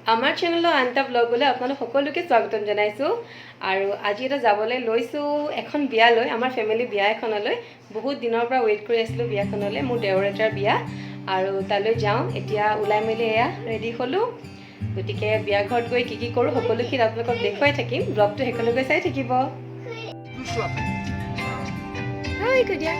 আমাৰ চেনেলৰ আনটা ব্লগলৈ আপোনালোক সকলোকে স্বাগতম জনাইছো আৰু আজি এটা যাবলৈ লৈছো এখন বিয়ালৈ আমাৰ ফ্যামিলি বিয়া এখনলৈ বহুত দিনৰ পৰা ওয়েট কৰি আছিলো বিয়াখনলৈ মোৰ দেওৰ এটাৰ বিয়া আৰু তালৈ যাওঁ এতিয়া উলাই মেলি এয়া ৰেডি হলো গতিকে বিয়া ঘৰত গৈ কি কৰো সকলোকে আপোনালোকক দেখুৱাই থাকিম ব্লগটো হেকলৈকে চাই থাকিব হাই কুদিয়া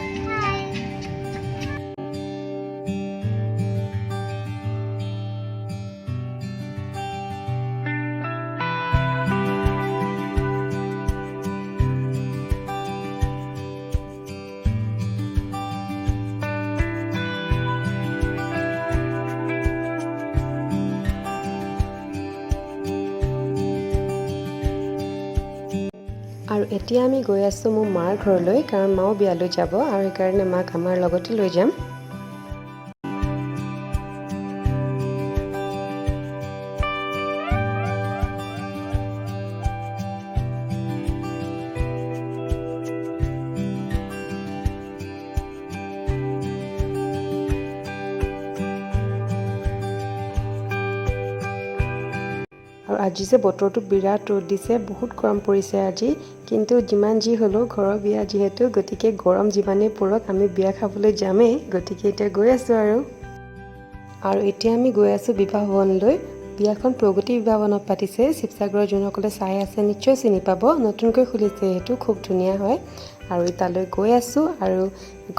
আৰু এতিয়া আমি গৈ আছো মোৰ মাৰ ঘৰলৈ কাৰণ মাও বিয়ালৈ যাব আৰু এই কাৰণে মাক আমাৰ লগতে লৈ যাম আৰু আজি যে বতৰটো বিৰাট ৰ'দ দিছে বহুত গৰম পৰিছে আজি কিন্তু যিমান যি হলো ঘৰৰ বিয়া যেহেতু গতিকে গৰম যিমানেই পৰক আমি বিয়া খাবলৈ যামেই গতিকে এতিয়া গৈ আছো আৰু এতিয়া আমি গৈ আছো বিবাহ ভৱনলৈ বিয়াখন প্ৰগতি বিবাহ ভৱনত পাতিছে শিৱসাগৰৰ যোনসকলে চাই আছে নিশ্চয় চিনি পাব নতুনকৈ খুলিছে এইটো খুব ধুনীয়া হয় আৰু তালৈ গৈ আছো আৰু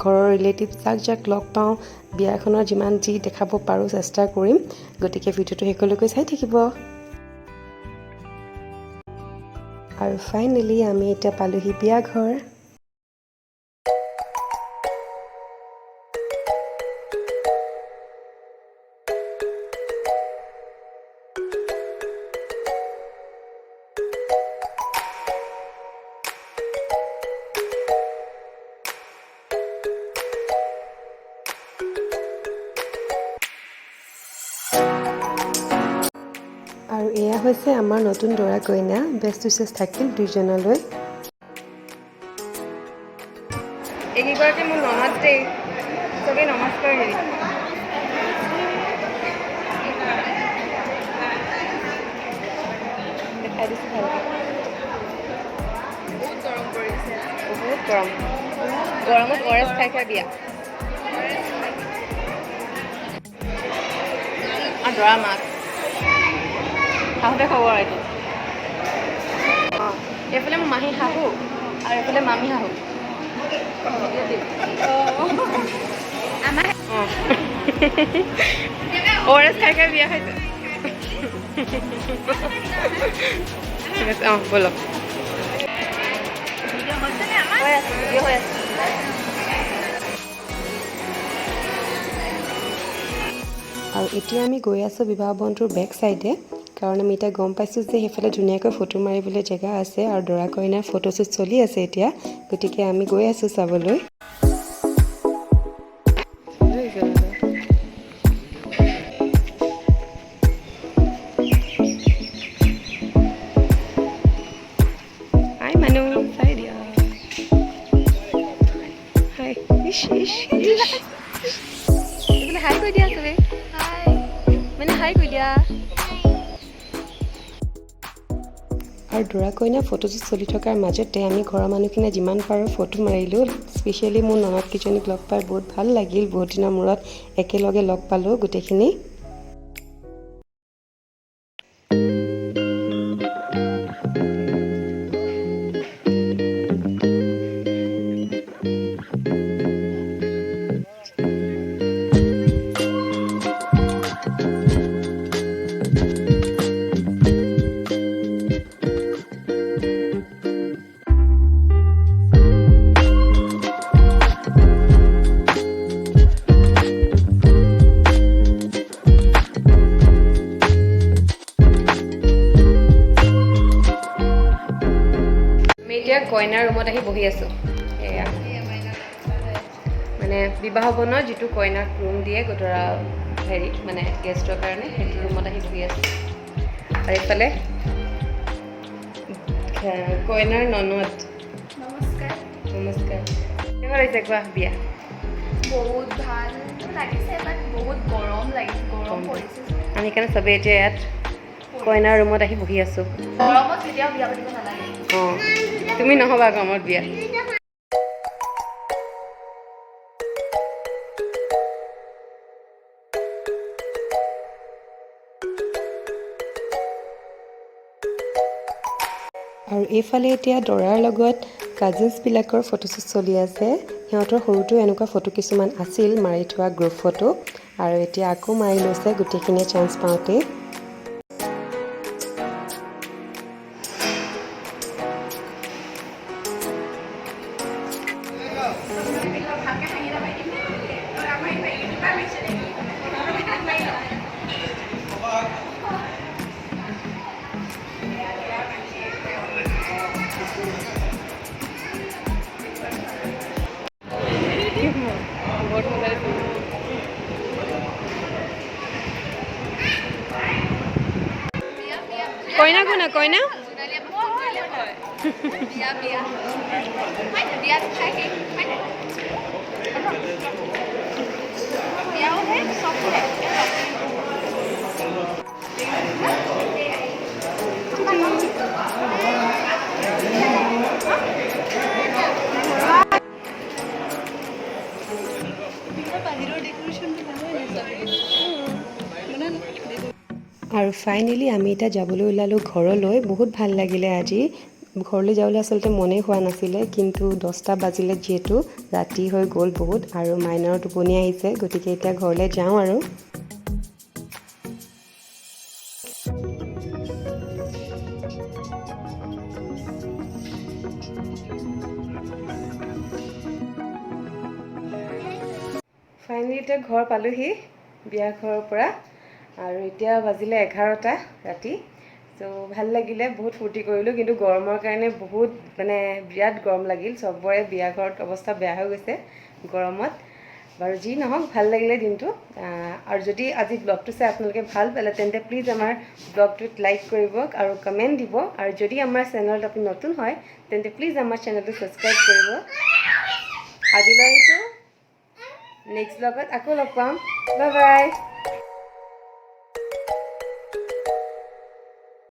ঘৰৰ ৰিলেটিভ যাক লগ পাওঁ বিয়াখনৰ যিমান যি দেখাব পাৰো চেষ্টা কৰিম গতিকে ভিডিঅ'টো হেকলৈকে চাই থাকিব আৰু ফাইনালি আমি এটা পালোহি বিয়া ঘৰ আৰু এয়া হৈছে আমাৰ নতুন দৰা কইনা বেষ্ট উইচেছ থাকিল দুইজনলৈ এইগৰাকী মোৰ ননদ দেই চবেই নমস্কাৰ হেৰি দেখাই দিছোঁ ভালকৈ বহুত গৰম পৰিছে বহুত গৰম গৰমত অৰেঞ্জ খাই বিয়া আৰু দৰা মাক শাহুতে খবৰ এইটো অঁ এইফালে মোৰ মাহী শাহু আৰু এইফালে মামী শাহু আমাৰ অৰেঞ্জ খাই বিয়া খাইছে ঠিক আছে অঁ ব'লক আৰু এতিয়া আমি গৈ আছোঁ বিবাহ ভৱনটোৰ বেক চাইডে কাৰণ আমি এতিয়া গম পাইছোঁ যে সেইফালে ধুনীয়াকৈ ফটো মাৰিবলৈ জেগা আছে আৰু দৰা কইনাৰ ফটোশ্বুট চলি আছে এতিয়া গতিকে আমি গৈ আছোঁ চাবলৈ হাই মানু চাই দিয়া হাই এইফালে হাই কৈ দিয়া চবে মানে হাই কৈ দিয়া আৰু দৰা কইনা ফটোশ্বুট চলি থকাৰ মাজতে আমি ঘৰৰ মানুহখিনিয়ে যিমান পাৰোঁ ফটো মাৰিলোঁ স্পেচিয়েলি মোৰ ননদ কেইজনীক লগ পাই বহুত ভাল লাগিল বহুত দিনৰ মূৰত একেলগে লগ পালোঁ গোটেইখিনি কইনাৰ ৰুমত আহি বহি আছোঁ এয়া মানে বিবাহ ভৱনৰ যিটো কইনাক ৰুম দিয়ে দৰা হেৰি মানে গেষ্টৰ কাৰণে সেইটো ৰুমত আহি বহি আছোঁ আৰু এইফালে কইনাৰ ননদ নমস্কাৰ নমস্কাৰ কেনেকুৱা লাগিছে কোৱা বিয়া বহুত ভাল লাগিছে বাট বহুত গৰম লাগিছে গৰম পৰিছে আমি সেইকাৰণে চবেই এতিয়া ইয়াত কইনাৰ ৰুমত আহি বহি আছোঁ অঁ তুমি নহ'বা গৰমত বিয়া আৰু এইফালে এতিয়া দৰাৰ লগত কাজিনছবিলাকৰ ফটোশ্বুট চলি আছে সিহঁতৰ সৰুটো এনেকুৱা ফটো কিছুমান আছিল মাৰি থোৱা গ্ৰুপ ফটো আৰু এতিয়া আকৌ মাৰি লৈছে গোটেইখিনিয়ে চান্স পাওঁতে কইনা কোনা কইনা আৰু ফাইনেলি আমি এতিয়া যাবলৈ ওলালোঁ ঘৰলৈ বহুত ভাল লাগিলে আজি ঘৰলৈ যাবলৈ আচলতে মনেই হোৱা নাছিলে কিন্তু 10টা বাজিলে যিহেতু ৰাতি হৈ গ'ল বহুত আৰু মাইনাৰ টোপনি আহিছে গতিকে এতিয়া ঘৰলৈ যাওঁ আৰু ফাইনেলি এতিয়া ঘৰ পালোহি বিয়া ঘৰৰ পৰা আৰু এতিয়া বাজিলে 11টা ৰাতি চ' ভাল লাগিলে বহুত ফূৰ্তি কৰিলোঁ কিন্তু গৰমৰ কাৰণে বহুত মানে বিৰাট গৰম লাগিল চবৰে বিয়া ঘৰত অৱস্থা বেয়া হৈ গৈছে গৰমত বাৰু যি নহওক ভাল লাগিলে দিনটো আৰু যদি আজি ব্লগটো চাই আপোনালোকে ভাল পালে তেন্তে প্লিজ আমাৰ ব্লগটোত লাইক কৰিব আৰু কমেণ্ট দিব আৰু যদি আমাৰ চেনেলত আপুনি নতুন হয় তেন্তে প্লিজ আমাৰ চেনেলটো ছাবস্ক্ৰাইব কৰিব আজিলৈ আহিছোঁ নেক্সট ব্লগত আকৌ লগ পাম বাই বাই